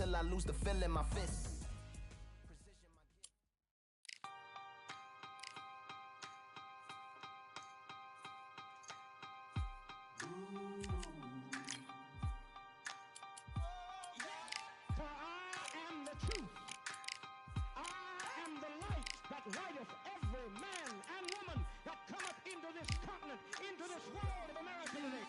till I lose the feel in my fist. For I am the truth. I am the light that lighteth every man and woman that cometh into this continent, into this world of America today.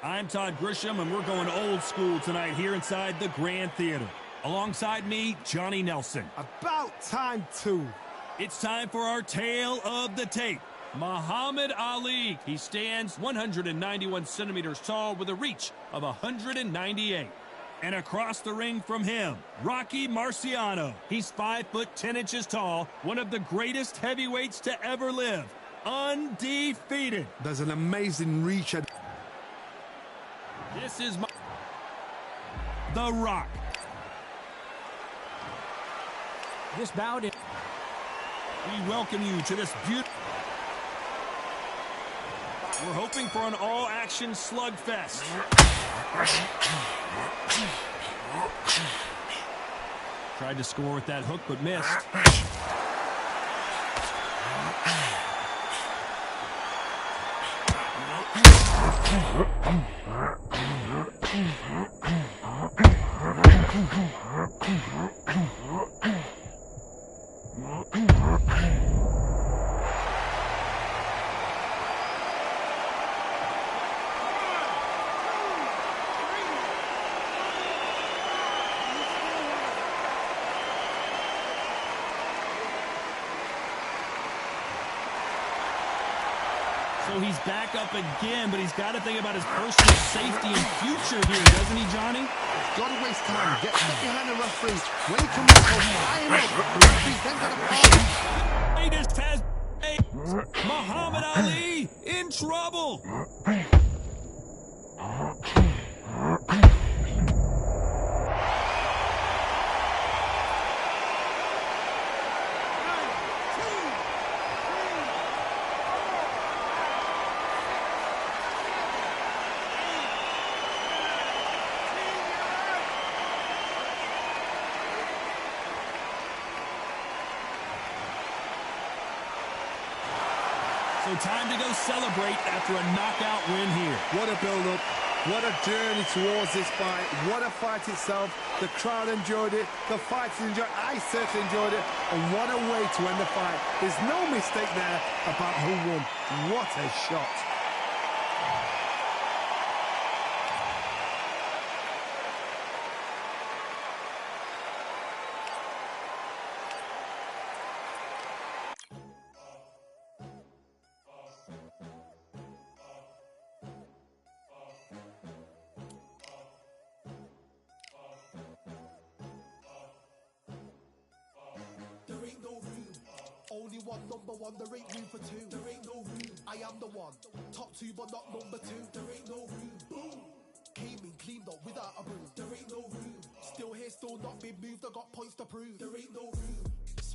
I'm Todd Grisham, and we're going old school tonight here inside the Grand Theater. Alongside me, Johnny Nelson. About time, too. It's time for our tale of the tape. Muhammad Ali. He stands 191 centimeters tall with a reach of 198. And across the ring from him, Rocky Marciano. He's 5'10" tall, one of the greatest heavyweights to ever live. Undefeated. There's an amazing reach. This is The Rock. This bout is... We welcome you to this beautiful... We're hoping for an all-action slugfest. Tried to score with that hook, but missed. So he's back up again, but he's got to think about his personal safety and future here, doesn't he, Johnny? He's got to waste time. Get stuck behind the referee. When he comes up, fire him up. The referee's then got to He just has Muhammad Ali in trouble. So time to go celebrate after a knockout win here. What a build-up. What a journey towards this fight. What a fight itself. The crowd enjoyed it. The fighters enjoyed it. I certainly enjoyed it. And what a way to end the fight. There's no mistake there about who won. What a shot. Only one, number one, there ain't room for two. There ain't no room. I am the one. Top two, but not number two. There ain't no room. Boom. Came in, cleaned up without a broom. There ain't no room. Still here, still not been moved. I got points to prove. There ain't no room.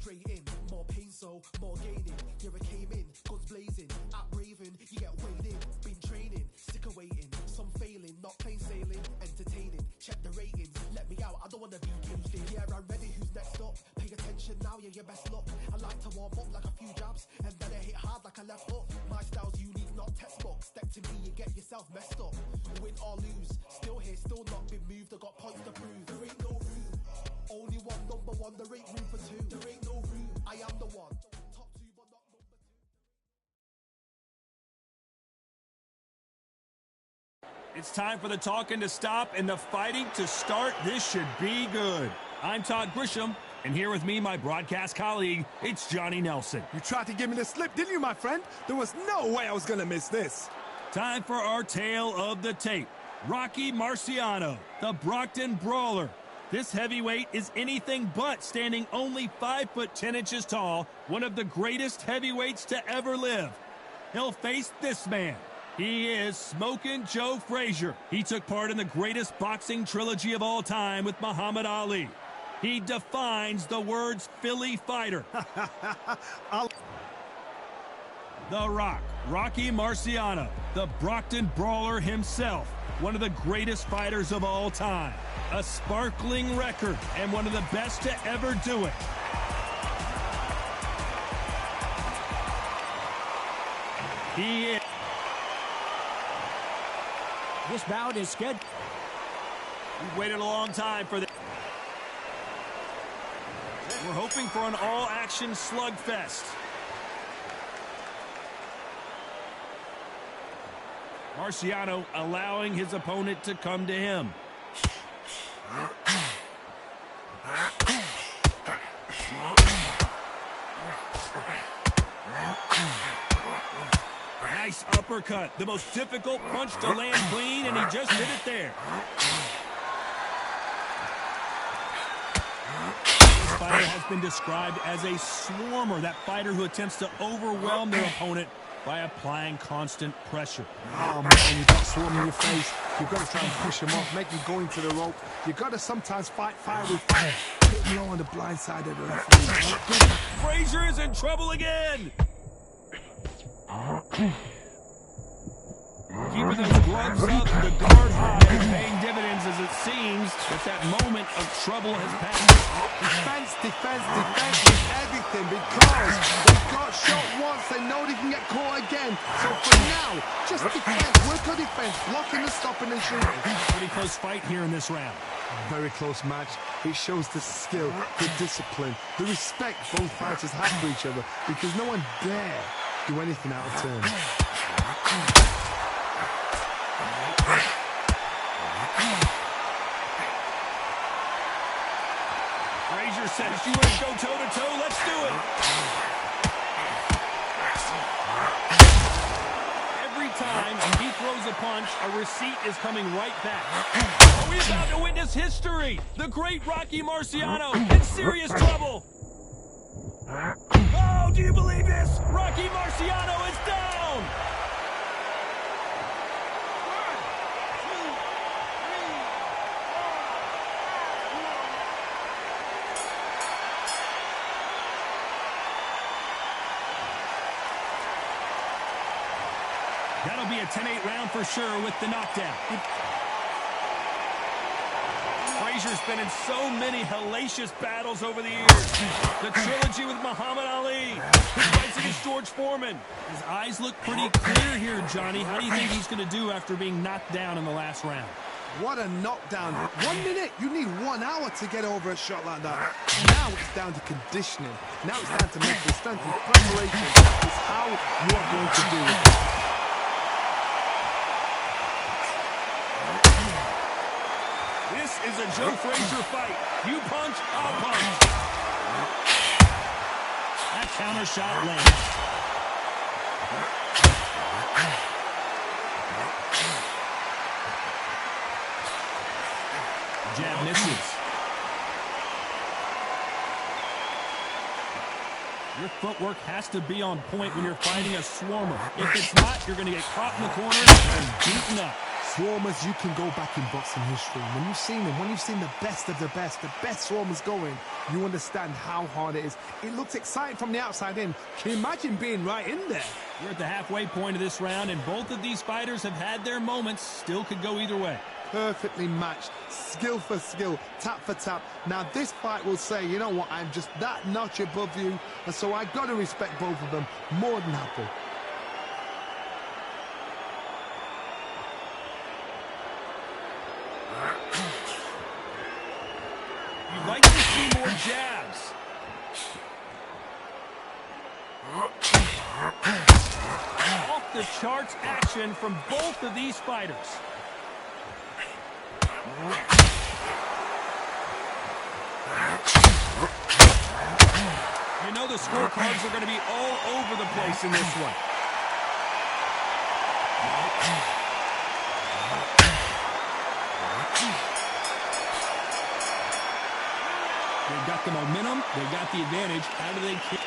straight in. More pain, so more gaining. Here I came in, guns blazing. At Raven, you get weighed in. Been training, sick of waiting. Some failing, not plain sailing. Entertaining, check the ratings. Let me out, I don't wanna be caged in. Yeah, I'm ready, who's next up? Pay attention now, yeah, your best luck. I like to warm up like a few jabs, and then I hit hard like a left hook. My style's unique, not textbook. Step to me, you get yourself messed up. Win or lose, still here, still not been moved. I got points to prove. There ain't no room. Only one, number one. There ain't room for two. There ain't no room. I am the one. Top two, but not number two. It's time for the talking to stop and the fighting to start. This should be good. I'm Todd Grisham, and here with me, my broadcast colleague, it's Johnny Nelson. You tried to give me the slip, didn't you, my friend? There was no way I was going to miss this. Time for our tale of the tape. Rocky Marciano, the Brockton Brawler. This heavyweight is anything but standing only 5'10" tall, one of the greatest heavyweights to ever live. He'll face this man. He is Smokin' Joe Frazier. He took part in the greatest boxing trilogy of all time with Muhammad Ali. He defines the words Philly fighter. The Rock, Rocky Marciano, the Brockton Brawler himself, one of the greatest fighters of all time. A sparkling record and one of the best to ever do it. He is. This bout is scheduled. We've waited a long time for this. We're hoping for an all-action slugfest. Marciano allowing his opponent to come to him. Nice uppercut, the most difficult punch to land clean, and he just did it there. This fighter has been described as a swarmer, that fighter who attempts to overwhelm their opponent by applying constant pressure. Oh, man, you've got swarm in your face. You've got to try and push him off, make him go into the rope. You've got to sometimes fight fire with fire. Hit low on the blind side of the referee. Frazier is in trouble again. Keeping those gloves up, the guard high, paying dividends as it seems that moment of trouble has passed. Defense is everything because they got shot once, they know they can get caught again. So for now, just defense, work on defense, blocking and stopping and shooting. Pretty close fight here in this round. Very close match. It shows the skill, the discipline, the respect both fighters have for each other because no one dare do anything out of turn. Frazier says, you want to go toe-to-toe? Let's do it. Every time he throws a punch, a receipt is coming right back. Are we about to witness history? The great Rocky Marciano in serious trouble. Oh, do you believe this? Rocky Marciano is down. That'll be a 10-8 round for sure with the knockdown. Frazier's been in so many hellacious battles over the years. The trilogy with Muhammad Ali. His fights against George Foreman. His eyes look pretty clear here, Johnny. How do you think he's going to do after being knocked down in the last round? What a knockdown. 1 minute, you need 1 hour to get over a shot like that. Now it's down to conditioning. Now it's down to mental strength and preparation. It's how you are going to do it. This is a Joe Frazier fight. You punch, I'll punch. That counter shot lands. Jab misses. Your footwork has to be on point when you're fighting a swarmer. If it's not, you're going to get caught in the corner and beaten up. Swarmers, you can go back in boxing history. When you've seen them, when you've seen the best of the best swarmers going, you understand how hard it is. It looks exciting from the outside in. Can you imagine being right in there? We're at the halfway point of this round, and both of these fighters have had their moments. Still could go either way. Perfectly matched, skill for skill, tap for tap. Now this fight will say, you know what, I'm just that notch above you, and so I got to respect both of them more than happy. You'd like to see more jabs. Off the charts action from both of these fighters. You know the scorecards are going to be all over the place in this one. They've got the momentum. They've got the advantage. How do they keep?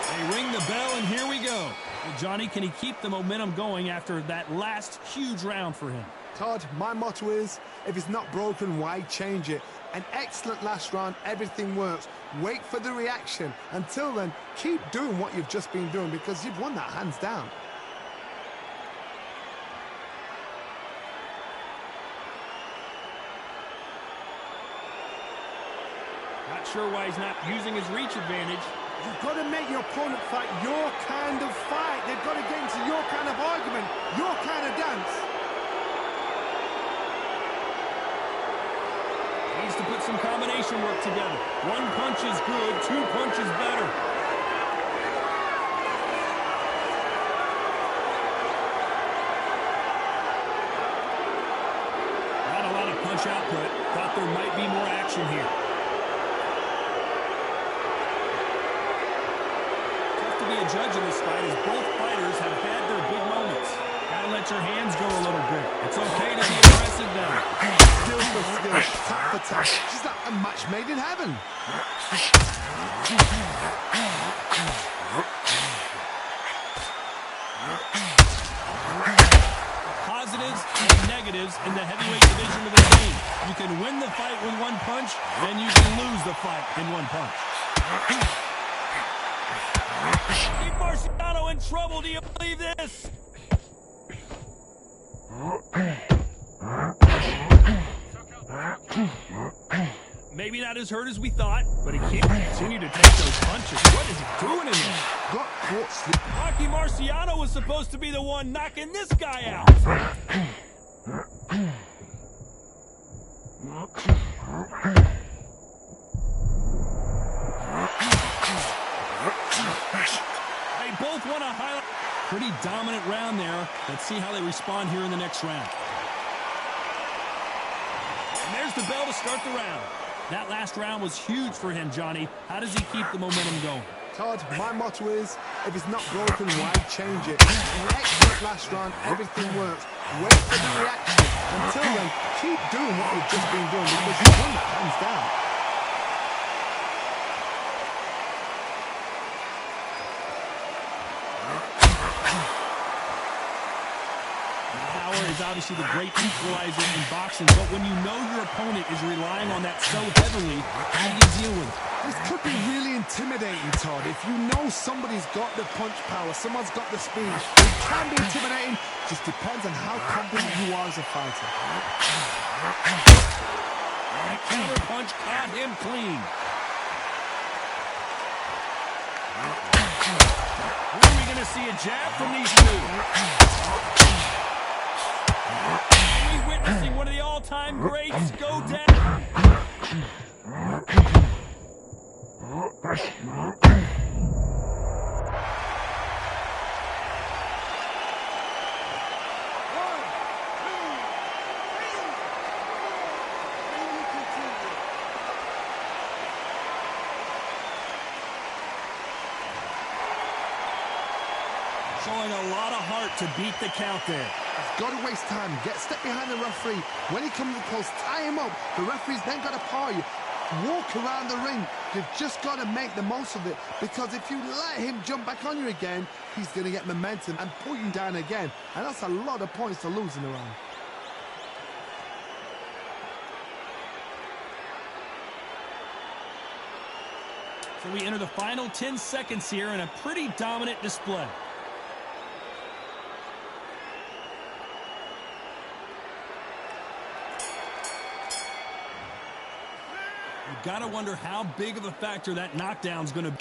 They ring the bell, and here we go. Well, Johnny, can he keep the momentum going after that last huge round for him? Todd, my motto is, if it's not broken, why change it? An excellent last round, everything works. Wait for the reaction. Until then, keep doing what you've just been doing because you've won that hands down. Not sure why he's not using his reach advantage. You've got to make your opponent fight your kind of fight. They've got to get into your kind of argument, your kind of dance. Needs to put some combination work together. One punch is good, two punches better. Not a lot of punch output. Thought there might be more action here. Tough to be a judge in this fight as both fighters have had their big moments. Gotta let your hands go a little bit. It's okay to be aggressive now. Skill for skill, tap for tap. She's like a match made in heaven. Positives and negatives in the heavyweight division of the game. You can win the fight with one punch, and you can lose the fight in one punch. Steve Marciano in trouble. Do you believe this? Maybe not as hurt as we thought, but he can't continue to take those punches. What is he doing in there? Got caught sleep. Rocky Marciano was supposed to be the one knocking this guy out. They both want to highlight. Pretty dominant round there. Let's see how they respond here in the next round. And there's the bell to start the round. That last round was huge for him, Johnny. How does he keep the momentum going? Todd, my motto is, if it's not broken, why change it? An excellent last round, everything works. Wait for the reaction. Until then, keep doing what you've just been doing because you've won that hands down. Is obviously the great equalizer in boxing, but when you know your opponent is relying on that so heavily, how do you deal with it? This could be really intimidating, Todd. If you know somebody's got the punch power, someone's got the speed, it can be intimidating. Just depends on how confident you are as a fighter. That counter punch caught him clean. When are we going to see a jab from these two? Are we witnessing one of the all-time greats go down? Showing a lot of heart to beat the count there. Got to waste time. Get step behind the referee. When he comes close, tie him up. The referee's then got to power you. Walk around the ring. You've just got to make the most of it, because if you let him jump back on you again, he's going to get momentum and pull you down again. And that's a lot of points to lose in a round. So we enter the final 10 seconds here in a pretty dominant display. You've got to wonder how big of a factor that knockdown's going to be.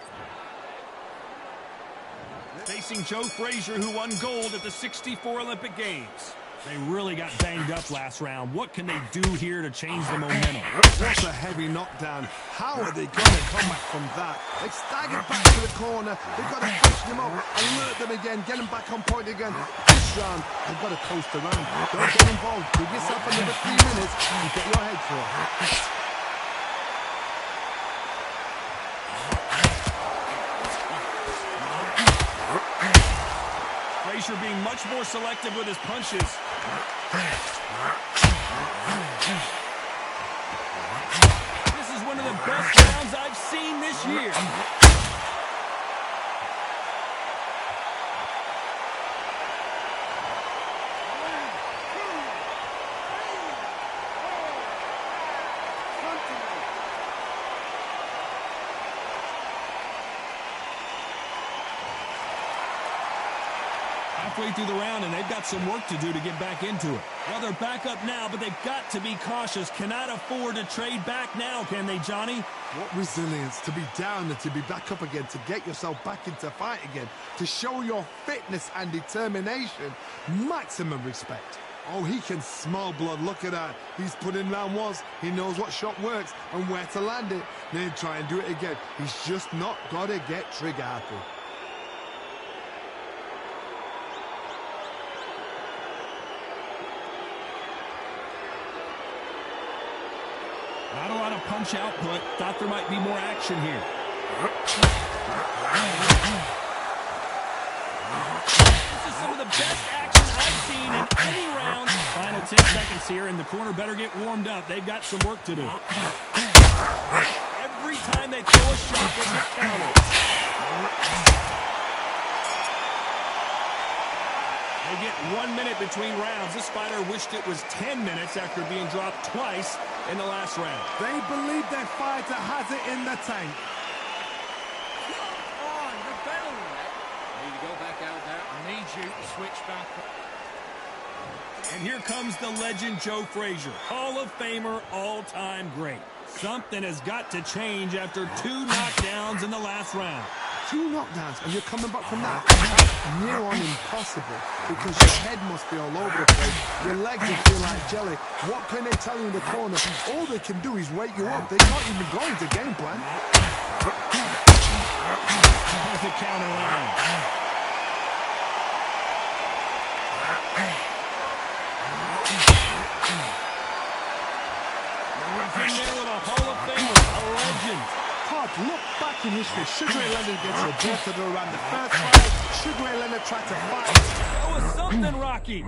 Facing Joe Frazier, who won gold at the '64 Olympic Games. They really got banged up last round. What can they do here to change the momentum? That's a heavy knockdown. How are they going to come back from that? They've staggered back to the corner. They've got to freshen them up, alert them again, get them back on point again. This round, they've got to coast around. Don't get involved. Give yourself another 3 minutes and get your head through. Frazier being much more selective with his punches. This is one of the best rounds I've seen this year. Halfway through the round, and they've got some work to do to get back into it. Well, they're back up now, but they've got to be cautious. Cannot afford to trade back now, can they, Johnny? What resilience to be down and to be back up again, to get yourself back into fight again, to show your fitness and determination. Maximum respect. Oh, he can smell blood. Look at that. He's put in round once. He knows what shot works and where to land it. Then try and do it again. He's just not got to get trigger happy. Not a lot of punch output. Thought there might be more action here. This is some of the best action I've seen in any round. Final 10 seconds here, and the corner better get warmed up. They've got some work to do. Every time they throw a shot, they get countered. They get 1 minute between rounds. This fighter wished it was 10 minutes after being dropped twice in the last round. They believe their fighter has it in the tank. On, you're better than that. I need to go back out there. I need you to switch back. And here comes the legend Joe Frazier, Hall of Famer, all-time great. Something has got to change after 2 knockdowns in the last round. 2 knockdowns, and you're coming back from that. That's near on impossible, because your head must be all over the place. Your legs will feel like jelly. What can they tell you in the corner? All they can do is wake you up. They're not even going to game plan. Perfect counter line. In there with a Hall of Famer, a legend. Look back in history. Sugar Ray Leonard gets rejected around the first fight. Sugar Ray Leonard tried to fight. That was something, Rocky.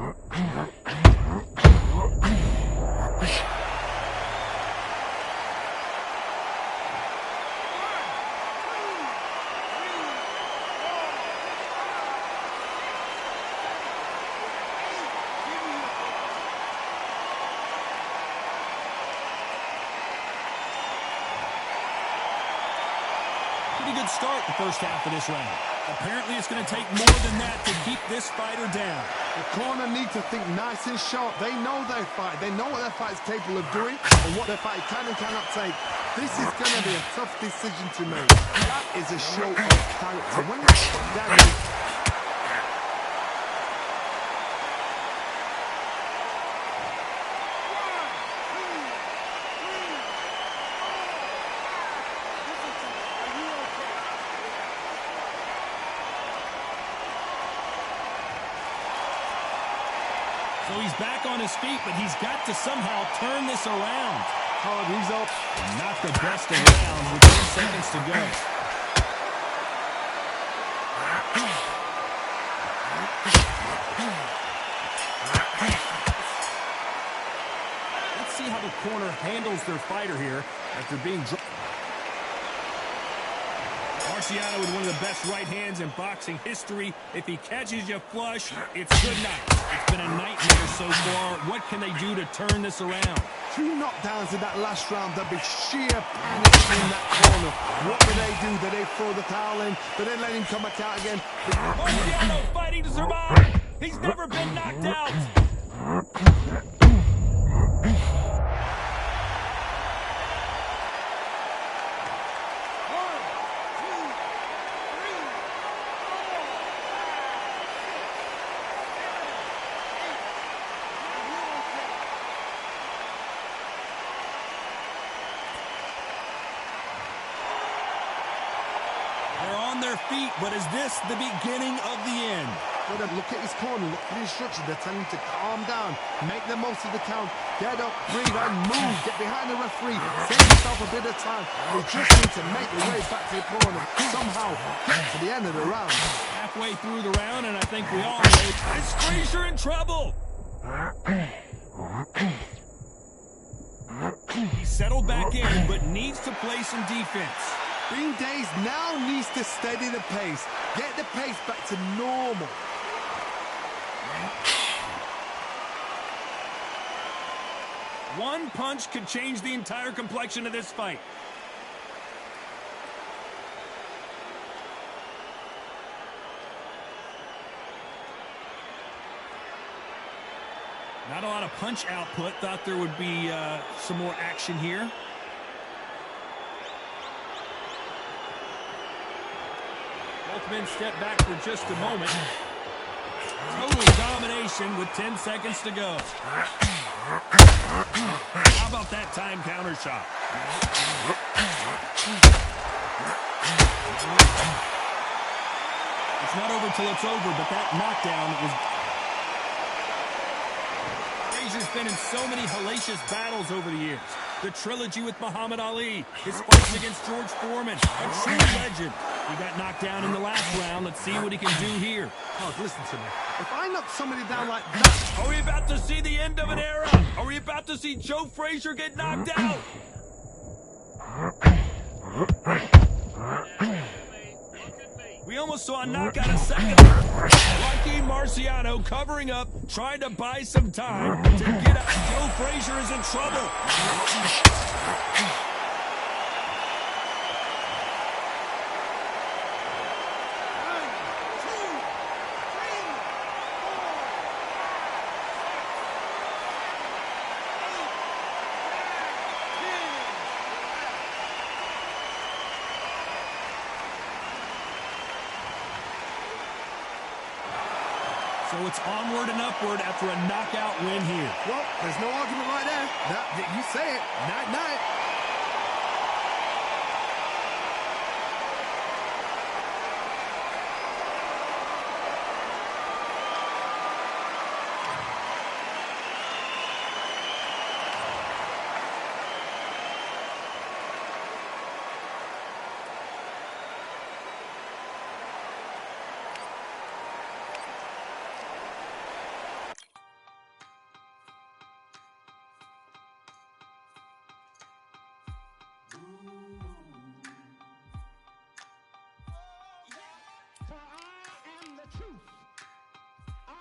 Pretty good start the first half of this round. Apparently it's going to take more than that to keep this fighter down. The corner need to think nice and sharp. They know their fight. They know what their fight is capable of doing and what their fight can and cannot take. This is going to be a tough decision to make. That is a show of character. When you're down, So he's back on his feet, but he's got to somehow turn this around. hard, he's up. Not the best of rounds with 10 seconds to go. Let's see how the corner handles their fighter here after being dropped. Marciano with one of the best right hands in boxing history. If he catches you flush, it's good night. It's been a nightmare so far. What can they do to turn this around? 2 knockdowns in that last round. There'll be sheer panic in that corner. What do? Do they throw the towel in? Do they let him come back out again? Marciano fighting to survive. He's never been knocked out. Their feet, but is this the beginning of the end? Well, look at his corner, look at the instructions. They're telling him to calm down, make the most of the count, get up, breathe, and move, get behind the referee, save yourself a bit of time. They just need to make the way back to the corner, somehow get to the end of the round. Halfway through the round, and I think we all know, is Frazier in trouble? He settled back in, but needs to play some defense. Bean Days now needs to steady the pace, get the pace back to normal. One punch could change the entire complexion of this fight. Not a lot of punch output. Thought there would be some more action here. Both men step back for just a moment. Total domination with 10 seconds to go. How about that time counter shot? It's not over till it's over, but that knockdown was... Frazier's been in so many hellacious battles over the years. The trilogy with Muhammad Ali, his fights against George Foreman, a true legend. He got knocked down in the last round. Let's see what he can do here. Oh, listen to me. If I knock somebody down like that... Are we about to see the end of an era? Are we about to see Joe Frazier get knocked out? We almost saw a knockout a second. Lucky Marciano covering up, trying to buy some time to get out. Joe Frazier is in trouble. So it's onward and upward after a knockout win here. Well, there's no argument right there. You say it. Night-night. For I am the truth. I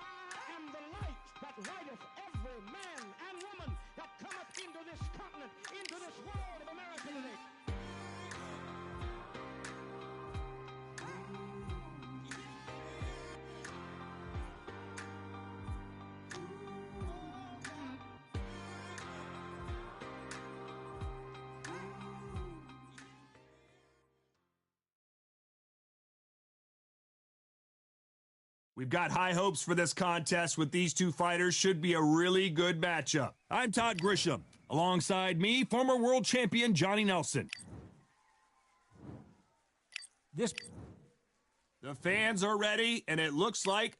am the light that lighteth every man and woman that cometh into this continent, into this world of America today. We've got high hopes for this contest with these two fighters. Should be a really good matchup. I'm Todd Grisham. Alongside me, former world champion Johnny Nelson. The fans are ready, and it looks like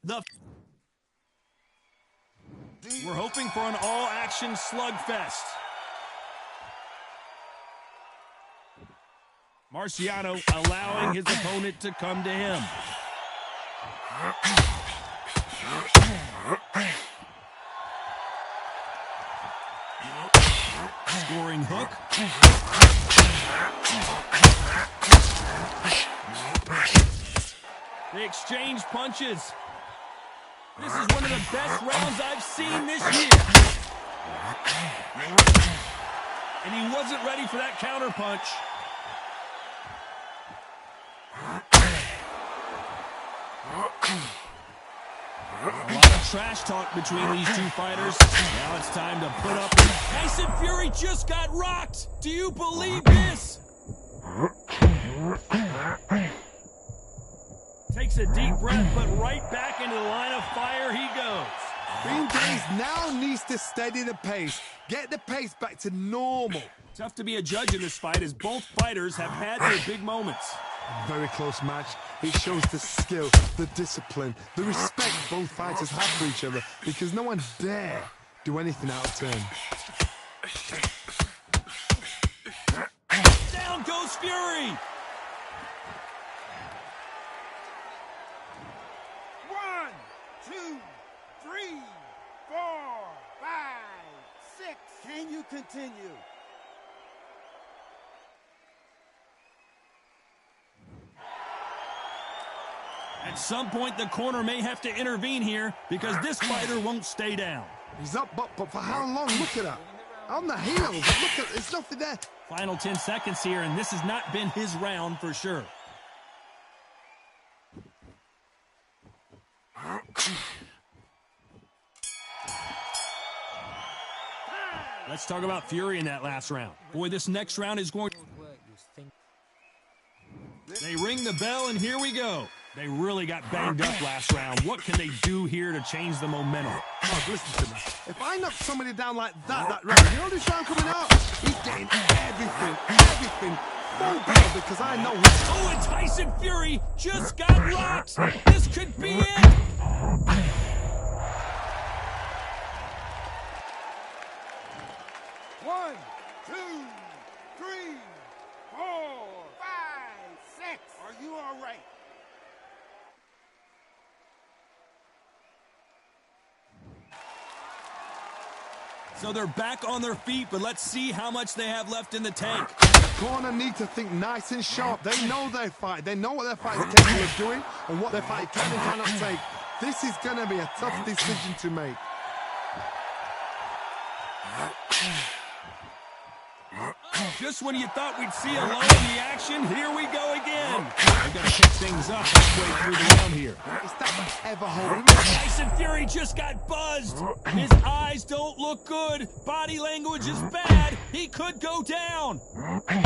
we're hoping for an all-action slugfest. Marciano allowing his opponent to come to him. Scoring hook. They exchange punches. This is one of the best rounds I've seen this year. And he wasn't ready for that counter punch. A lot of trash talk between these two fighters. Now it's time to put up. Tyson Fury just got rocked. Do you believe this? Takes a deep breath, but right back into the line of fire he goes. Green Days now needs to steady the pace. Get the pace back to normal. Tough to be a judge in this fight as both fighters have had their big moments. Very close match. It shows the skill, the discipline, the respect both fighters have for each other because no one dare do anything out of turn. Down goes Fury. 1, 2, 3, 4, 5, 6. Can you continue? At some point, the corner may have to intervene here because this fighter won't stay down. He's up, but for how long? Look at that. On the heels. Look at, there's nothing there. Final 10 seconds here, and this has not been his round for sure. Let's talk about Fury in that last round. Boy, this next round is going... They ring the bell, and here we go. They really got banged up last round. What can they do here to change the momentum? Oh, listen to me. If I knock somebody down like that round, you know this round coming out? He's getting everything full blown because I know he's... Oh, and Tyson Fury just got rocked. This could be it. 1, 2, 3, 4, 5, 6. Are you all right? So they're back on their feet, but let's see how much they have left in the tank. The corner need to think nice and sharp. They know their fight. They know what their fight is capable of doing and what their fight can and cannot take. This is going to be a tough decision to make. Just when you thought we'd see a lull in the action, here we go again. They've got to pick things up halfway through the round here. Is that ever hold? Tyson Fury just got buzzed. His eyes don't look good. Body language is bad. He could go down.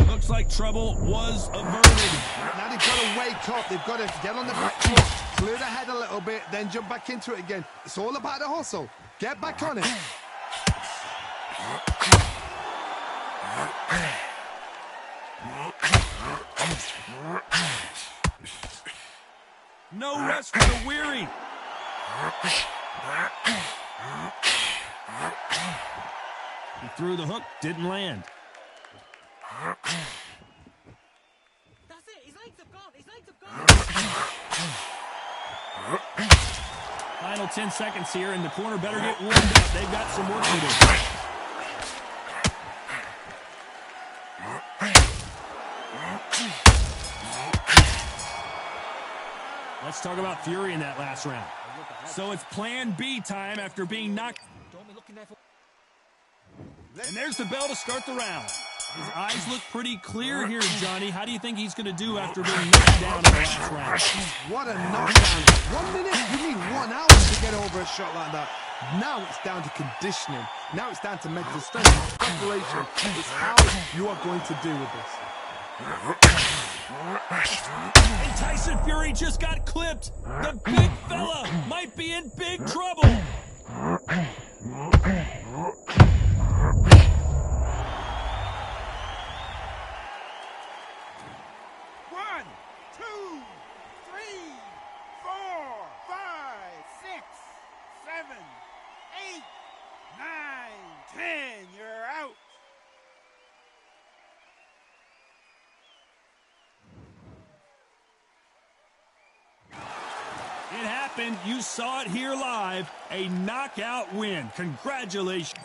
Looks like trouble was averted. Now they've got to wake up. They've got to get on the back foot, clear the head a little bit, then jump back into it again. It's all about the hustle. Get back on it. No rest for the weary. He threw the hook, didn't land. That's it. His legs have gone. His legs have gone. Final 10 seconds here, and the corner better get warmed up. They've got some work to do. Let's talk about Fury in that last round. So it's plan B time after being knocked. And there's the bell to start the round. His eyes look pretty clear here, Johnny. How do you think he's going to do after being knocked down in the last round? What a knockdown. 1 minute, you need 1 hour to get over a shot like that. Now it's down to conditioning. Now it's down to mental strength, preparation. It's how you are going to deal with this. And Tyson Fury just got clipped. The big fella might be in big trouble. 1, 2, 3, 4, 5, 6, 7, 8, 9, 10. You're out. It happened. You saw it here live. A knockout win. Congratulations.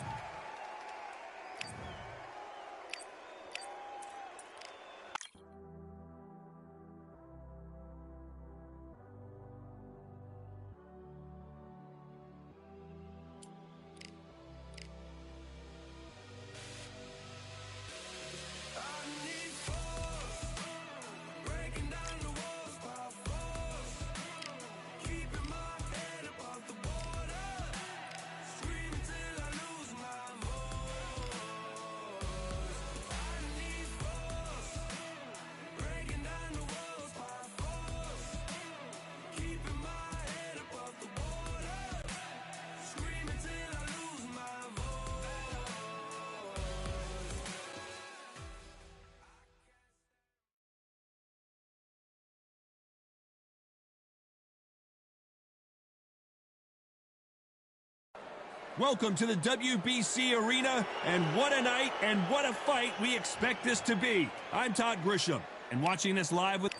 Welcome to the WBC arena, and what a night and what a fight we expect this to be. I'm Todd Grisham, and watching this live with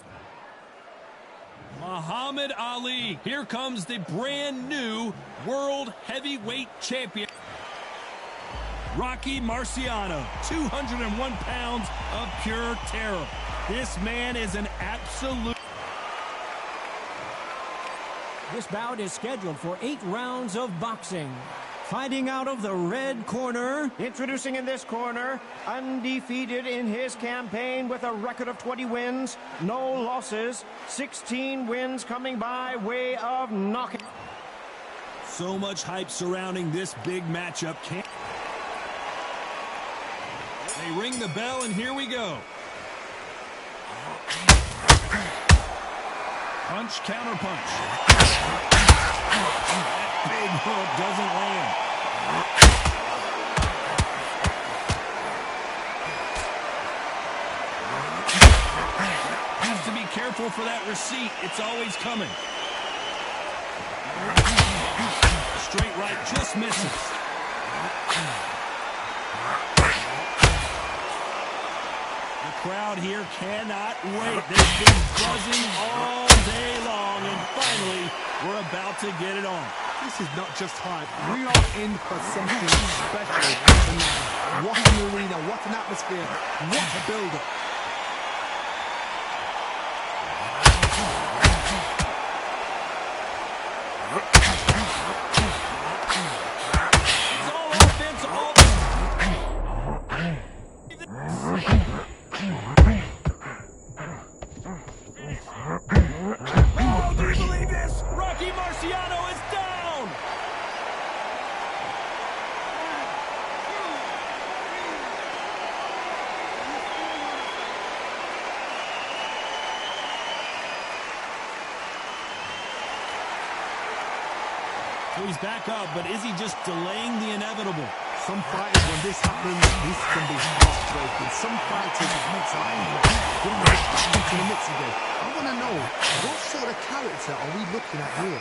Muhammad Ali. Here comes the brand new World Heavyweight Champion, Rocky Marciano, 201 pounds of pure terror. This man is an absolute... This bout is scheduled for 8 rounds of boxing. Fighting out of the red corner, introducing in this corner, undefeated in his campaign with a record of 20 wins, no losses, 16 wins coming by way of knockout. So much hype surrounding this big matchup. They ring the bell, and here we go. Punch, counter punch. That big hook doesn't land. Has to be careful for that receipt. It's always coming. Straight right just misses. The crowd here cannot wait. They've been buzzing all day long, and finally, we're about to get it on. This is not just hype. We are in for something special tonight. What an arena, what an atmosphere, what a build-up. It's all offense, all... Oh, do you believe this? Rocky Marciano is down! So he's back up, but is he just delaying the inevitable? Some fighters, when this happens, this can be heartbreaking. Some fighters, it makes it angry. When they get back into the mix again, I want to know, what sort of character are we looking at here?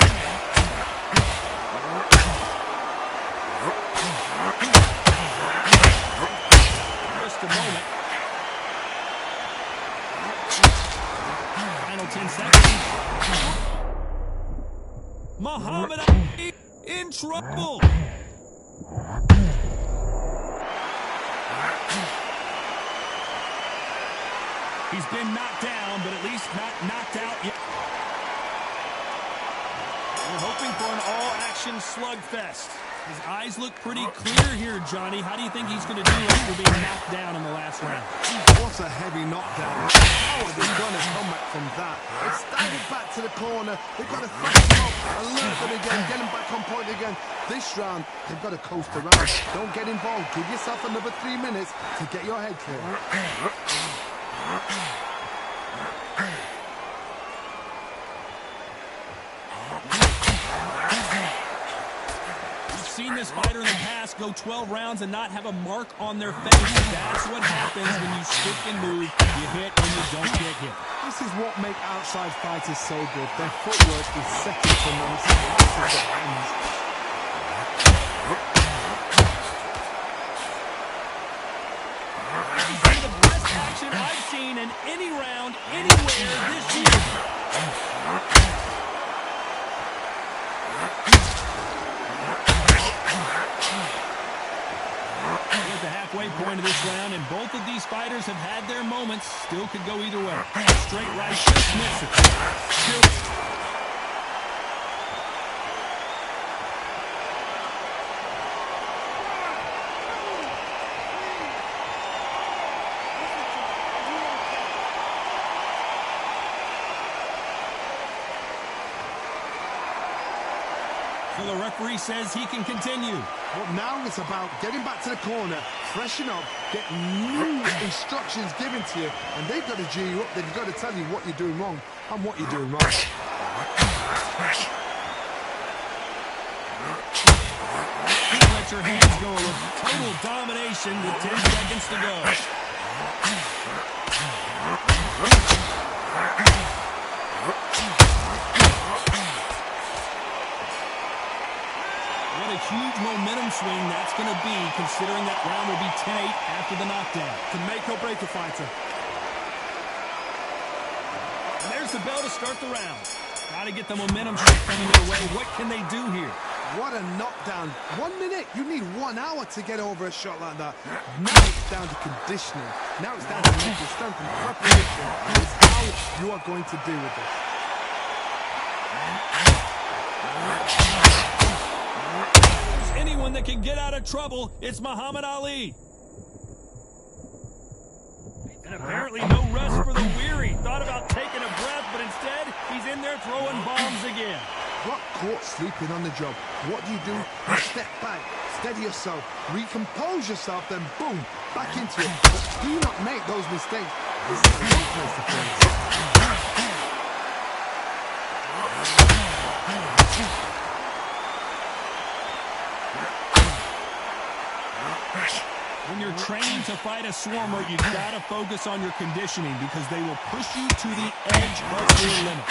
Just a moment. Final 10 seconds. Muhammad Ali in trouble. He's been knocked down, but at least not knocked out yet. We're hoping for an all-action slugfest. His eyes look pretty clear here, Johnny. How do you think he's going to do after being knocked down in the last round? What a heavy knockdown. How are they going to come back from that? They've staggered back to the corner. They've got to thrash him up, alert them again, get him back on point again. This round, they've got to coast around. Don't get involved. Give yourself another 3 minutes to get your head clear. We've seen this fighter in the past go 12 rounds and not have a mark on their face. That's what happens when you stick and move. You hit and you don't get hit. This is what makes outside fighters so good. Their footwork is second to none. This is their hands. The best action I've seen in any round, anywhere this year. We're at the halfway point of this round, and both of these fighters have had their moments. Still could go either way. Straight right, just misses. Still. So the referee says he can continue. But now it's about getting back to the corner, freshen up, get new instructions given to you, and they've got to G you up. They've got to tell you what you're doing wrong and what you're doing right. Don't let your hands go. Total domination with 10 seconds to go. What a huge momentum swing that's going to be, considering that round will be 10-8 after the knockdown. To make or break a fighter. And there's the bell to start the round. Got to get the momentum shift coming their way. What can they do here? What a knockdown. 1 minute. You need 1 hour to get over a shot like that. Now it's down to conditioning. Now it's down to mental strength and preparation. It's how you are going to deal with this. If there's anyone that can get out of trouble, it's Muhammad Ali. And apparently no rest for the weary. Thought about taking a breath, but instead, he's in there throwing bombs again. Got caught sleeping on the job. What do? You step back, steady yourself, recompose yourself, then boom, back into it. But do not make those mistakes. This is a great place to play. When you're training to fight a swarmer, you've got to focus on your conditioning because they will push you to the edge of your limit.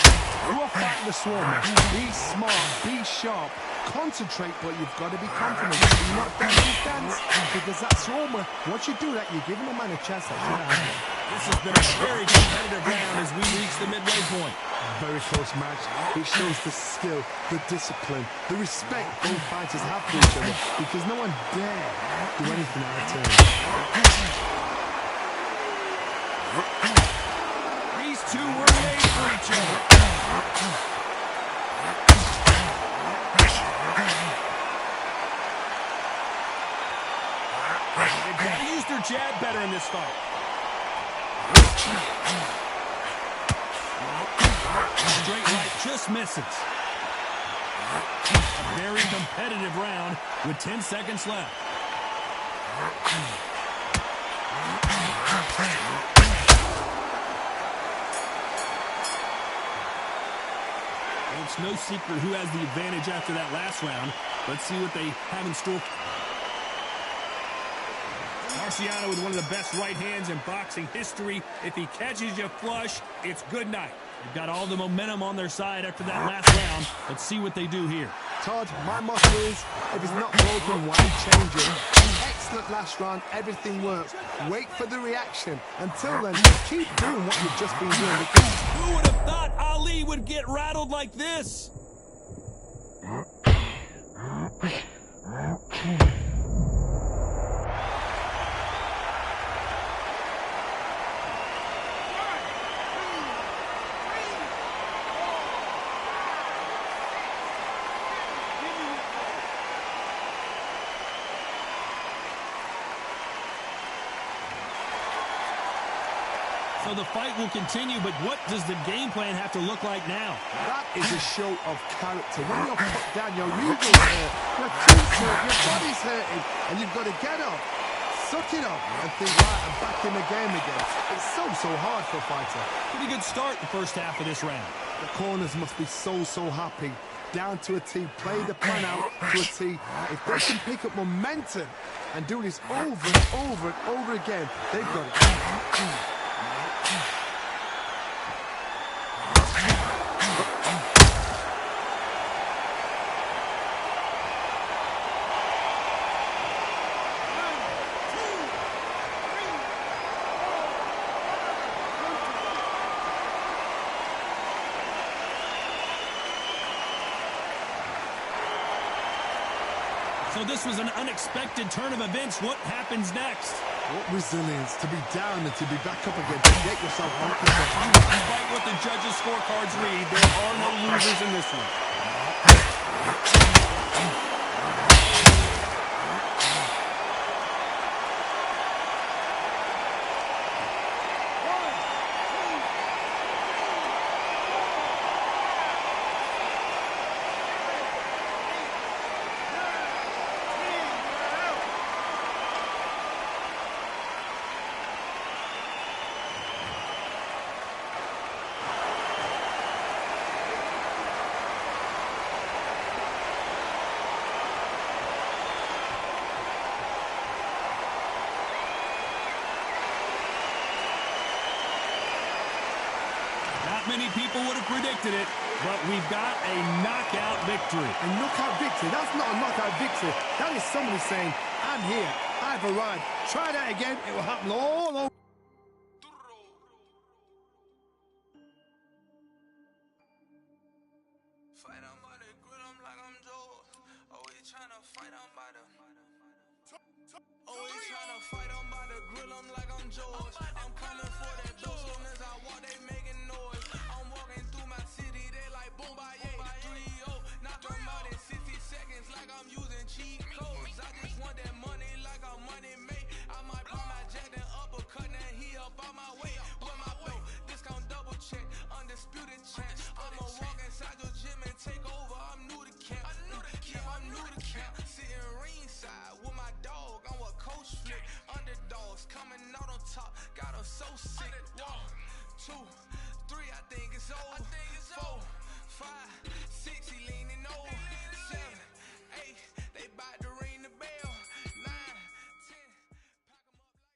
You are fighting the swarmer. Be smart, be sharp, concentrate, but you've got to be confident. Do not dance, because that swarmer, once you do that, you're giving a man a chance that shouldn't happen. This has been a very competitive round as we reach the midway point. Very close match. It shows the skill, the discipline, the respect both fighters have for each other, because no one dare do anything out of turn. These two were made for each other. They've got to use their jab better in this fight. Straight right just misses. A very competitive round with 10 seconds left. It's no secret who has the advantage after that last round. Let's see what they have in store. Marciano with one of the best right hands in boxing history. If he catches you flush, it's good night. They've got all the momentum on their side after that last round. Let's see what they do here. Todd, my motto is, if it's not broken, why change it? Excellent last round, everything works. Wait for the reaction. Until then, keep doing what you've just been doing. Because who would have thought Ali would get rattled like this? So the fight will continue, but what does the game plan have to look like now? that is a show of character. When you're put down, your ego's hurt, your team's hurt, your body's hurting, and you've got to get up, suck it up, and think, right, I'm back in the game again. It's so hard for a fighter. Pretty good start the first half of this round. The corners must be so happy. Down to a T, play the plan out to a T. If they can pick up momentum and do this over and over and over again, they've got it. So this was an unexpected turn of events. What happens next? What resilience to be down and to be back up again, to get yourself back up. Despite what the judges' scorecards read, there are no losers in this one. Many people would have predicted expected it, but we've got a knockout victory. A knockout victory? That's not a knockout victory. That is somebody saying, I'm here, I've arrived. Try that again, it will happen all over. Undisputed champ. I'ma walk inside your gym and take over. I'm new to camp. I'm new to camp. Sitting ringside with my dog. I'm what coach flick. Underdogs coming out on top. Got them so sick. 1, 2, 3, I think it's over. 4, 5, 6, he leaning over. 7, 8, they bout to ring the bell. 9, 10, pack 'em up like.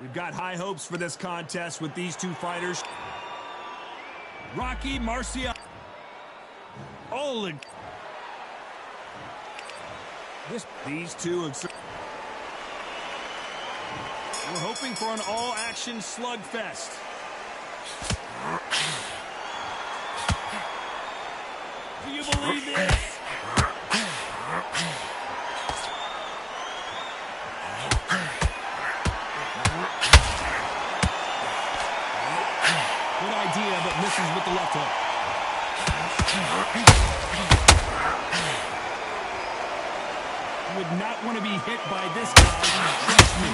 We've got high hopes for this contest with these two fighters. Rocky Marciano. Oleg. These two have... We're hoping for an all-action slugfest. Do you believe this? Good idea, but misses with the left hook. You would not want to be hit by this guy, trust me.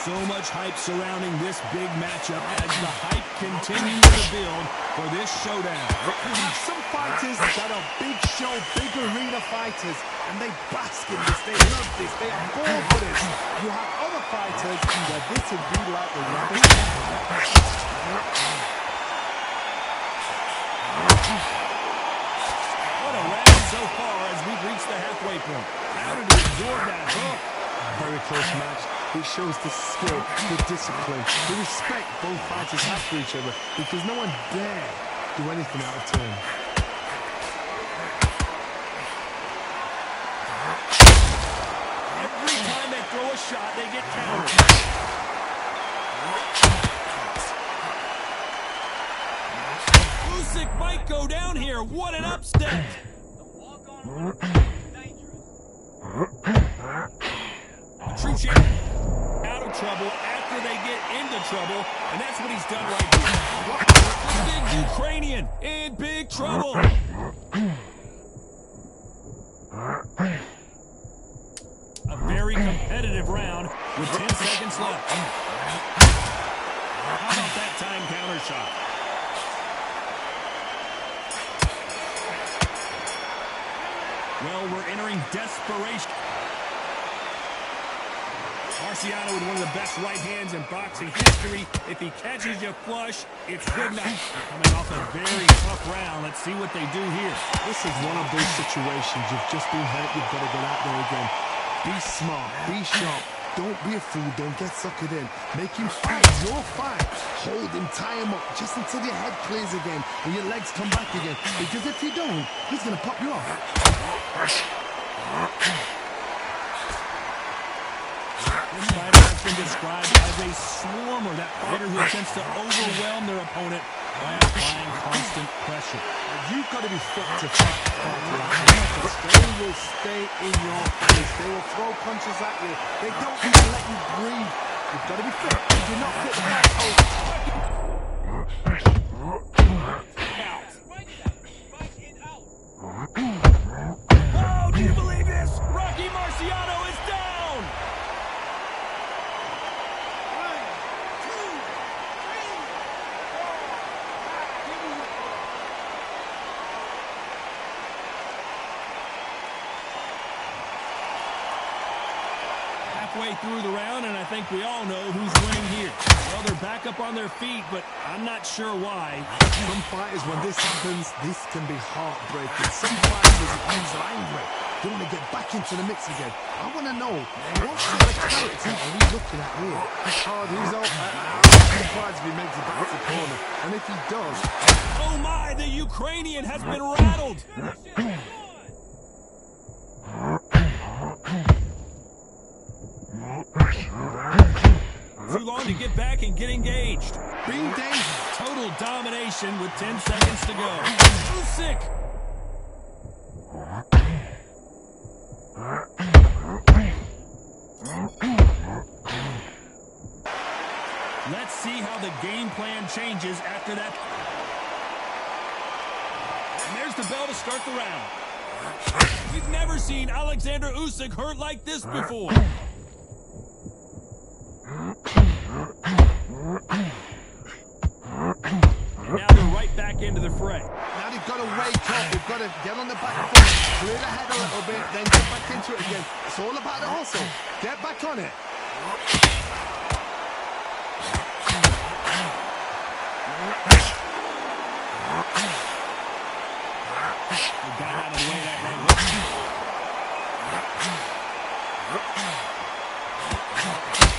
So much hype surrounding this big matchup as the hype continues to build for this showdown. You have some fighters that are big show, big arena fighters, and they bask in this, they love this, they are born for this. You have other fighters where this would be like the rubber. What a round so far as we've reached the halfway point. How did he absorb that hook? Very close match. It shows the skill, the discipline, the respect both fighters have for each other, because no one dare do anything out of turn. Every time they throw a shot, they get countered. Usyk might go down here. What an upset! True champ out of trouble after they get into trouble, and that's what he's done right here. Big Ukrainian in big trouble. A very competitive round with 10 seconds left. How about that time counter shot? Well, we're entering desperation. Marciano with one of the best right hands in boxing history. If he catches you flush, it's good night. Coming off a very tough round. Let's see what they do here. This is one of those situations. You've just been hurt. You've got to get out there again. Be smart. Be sharp. Don't be a fool. Don't get suckered in. Make him fight your fight. Hold him, tie him up just until your head clears again and your legs come back again. Because if you don't, he's going to pop you off. This fighter has been described as a swarmer, that fighter who attempts to overwhelm their opponent by applying constant pressure. You've got to be fit to fight a fight like this. They will stay in your face. They will throw punches at you. They don't even let you breathe. You've got to be fit. If you're not fit, Oh, do you believe this? Rocky Marciano is down! halfway through the round, and I think we all know who's winning here. Well, they're back up on their feet, but I'm not sure why. Some fighters, when this happens, this can be heartbreaking. Some fighters are angry. They want to get back into the mix again. I want to know, what sort of character are we looking at here? It's hard. He's out. I'm surprised if he makes it back to the corner. And if he does... Oh my, the Ukrainian has been rattled. Too long to get back and get engaged. Being dangerous. Total domination with 10 seconds to go. Usyk. Let's see how the game plan changes after that. And there's the bell to start the round. We've never seen Alexander Usyk hurt like this before. And now they're right back into the fray. Now they've got to wake up. They've got to get on the back foot, clear the head a little bit, then get back into it again. It's all about the hustle. Get back on it. They got out of the way that right.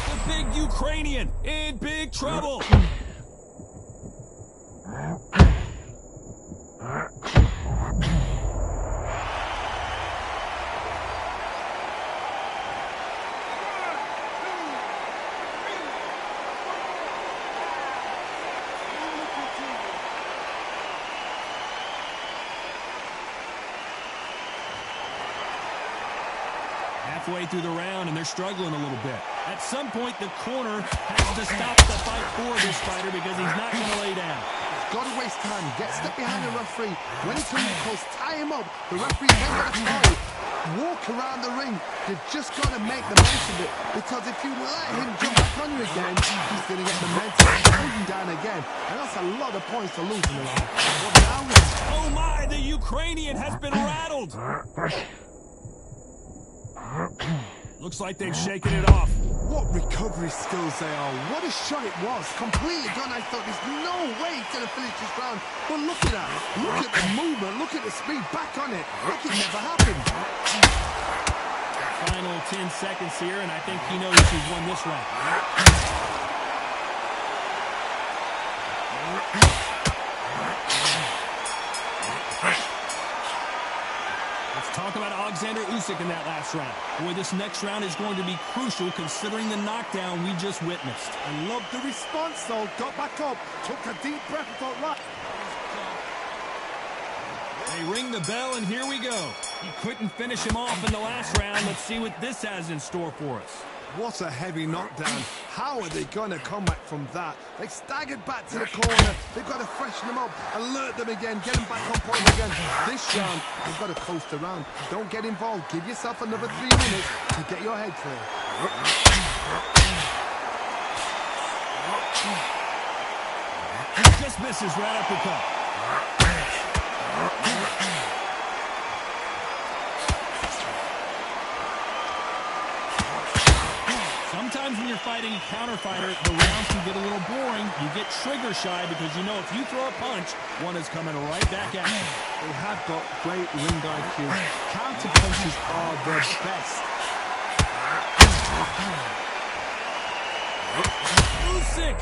The big Ukrainian in big trouble. Halfway through the round, and they're struggling a little bit. At some point, the corner has to stop the fight for this fighter because he's not going to lay down. Got to waste time. Get step behind the referee. When he comes close, tie him up. The referee then got to foul. Walk around the ring. You've just got to make the most of it. Because if you let him jump back on you again, he's going to get the momentum and hold you down again. And that's a lot of points to lose in the round. But now oh my, the Ukrainian has been rattled. Looks like they've shaken it off. What recovery skills they are. What a shot it was. Completely done. I thought there's no way he's going to finish this round. But look at that. Look at the movement. Look at the speed. Back on it. Like it never happened. Final 10 seconds here, and I think he knows he's won this round. Talk about Alexander Usyk in that last round. Boy, this next round is going to be crucial considering the knockdown we just witnessed. I love the response, though. Got back up, took a deep breath, thought, right. They ring the bell, and here we go. He couldn't finish him off in the last round. Let's see what this has in store for us. What a heavy knockdown. How are they going to come back from that? They staggered back to the corner. They've got to freshen them up, alert them again, get them back on point again. This round, they've got to coast around. Don't get involved. Give yourself another 3 minutes to get your head clear. Just misses right uppercut. Sometimes when you're fighting a counter fighter, the rounds can get a little boring. You get trigger shy because you know if you throw a punch, one is coming right back at you. They have got great ring IQ. Counter punches are the best. Usyk!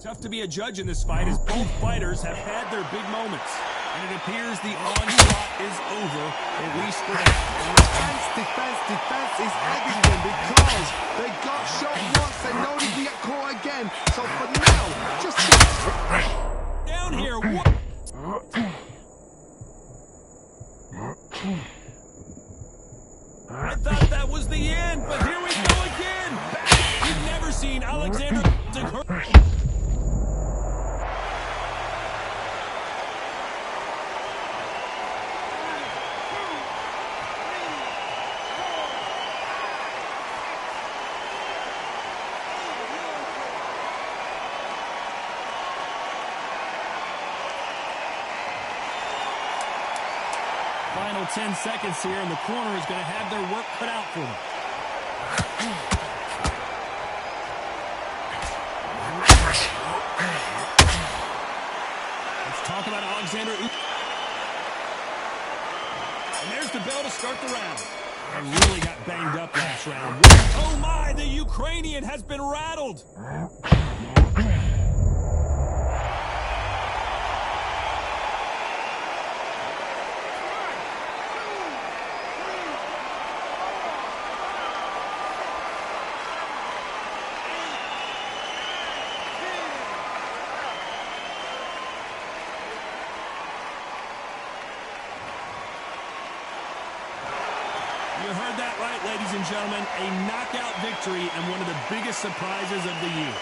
Tough to be a judge in this fight as both fighters have had their big moments. And it appears the onslaught is over, at least for them. Defense is everything because they got shot once, they know they can get caught again. So for now, just down here, what? I thought that was the end, but here we go again. We've never seen Alexander hurt. Final 10 seconds here, and the corner is going to have their work cut out for them. Let's talk about Alexander. And there's the bell to start the round. I really got banged up last round. Oh my, the Ukrainian has been rattled. You heard that right, ladies and gentlemen. A knockout victory and one of the biggest surprises of the year.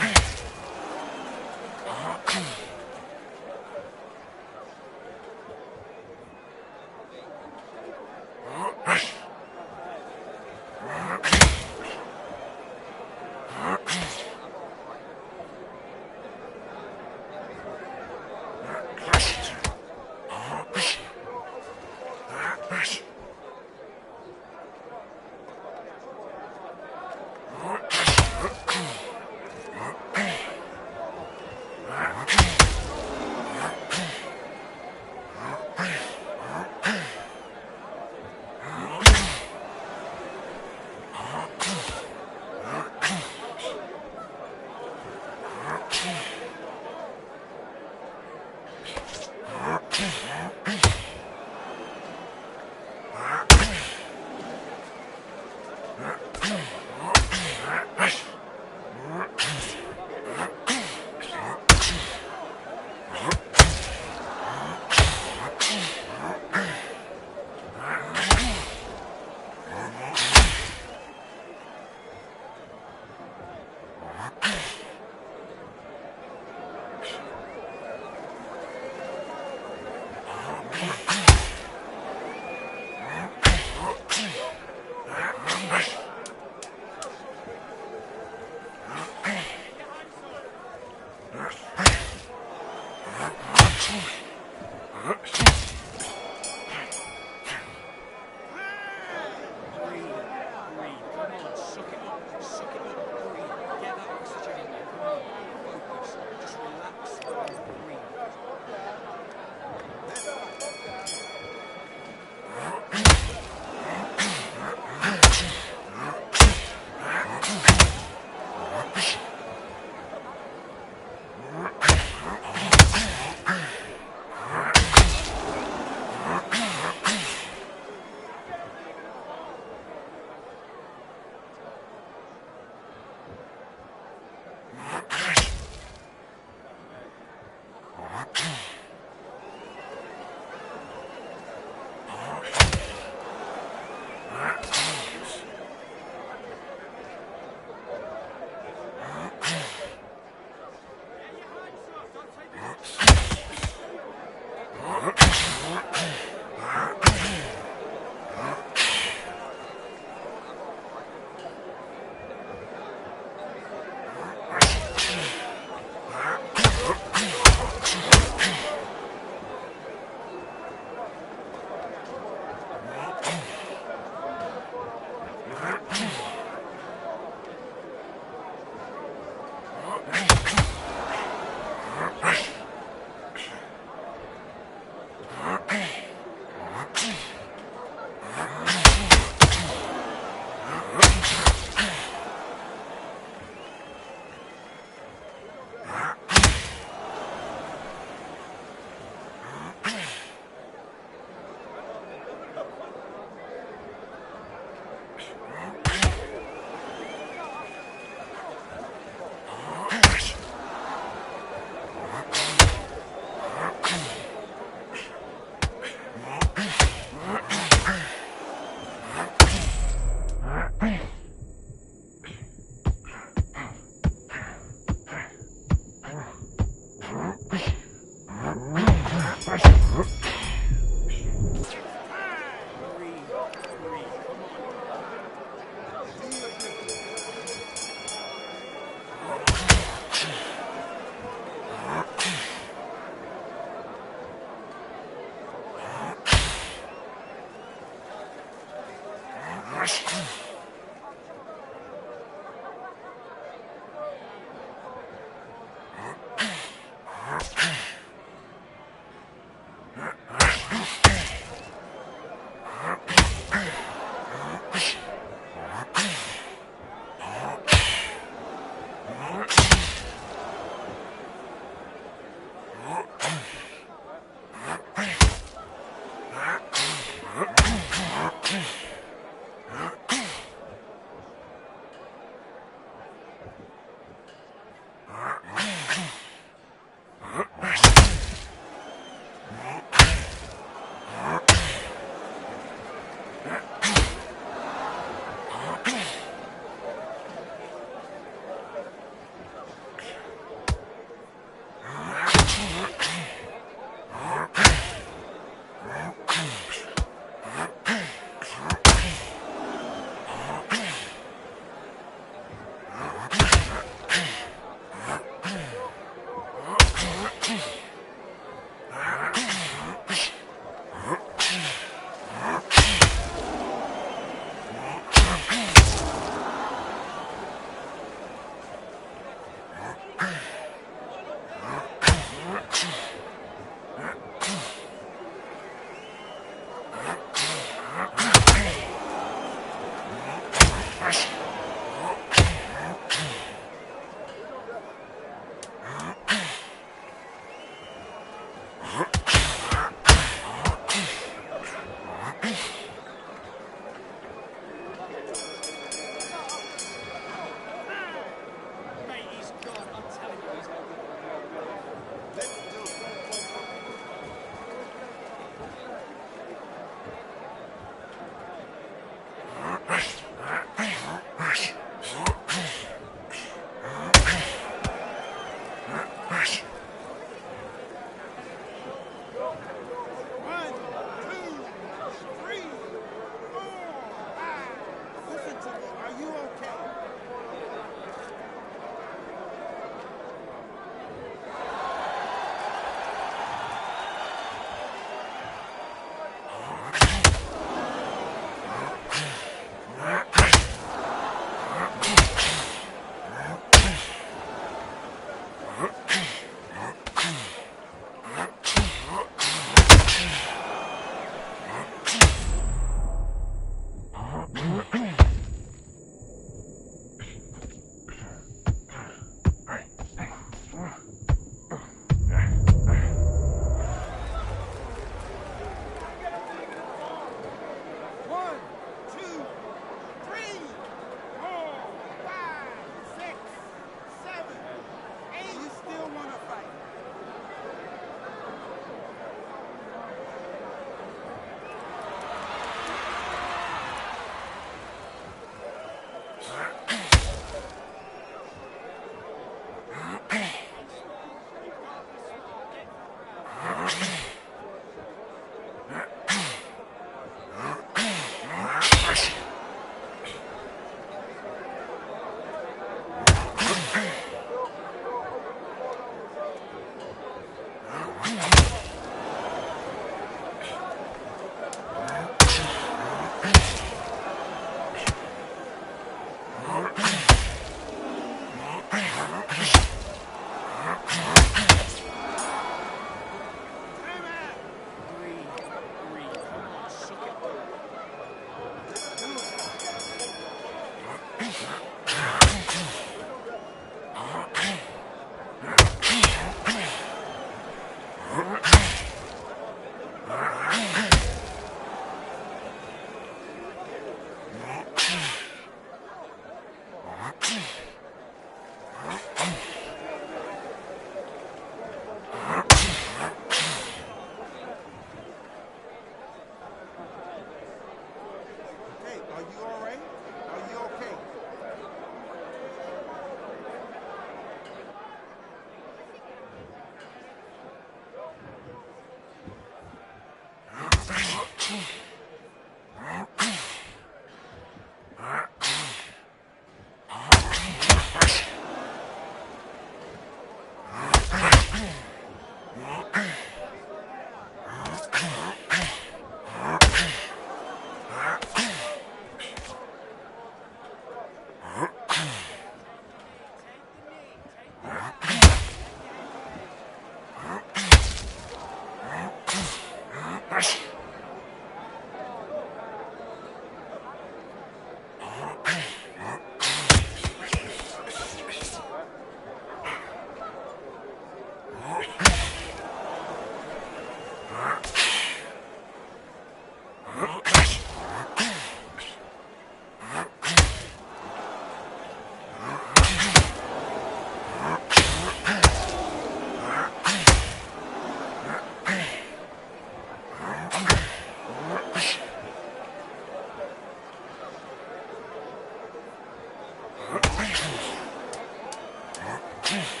Hey.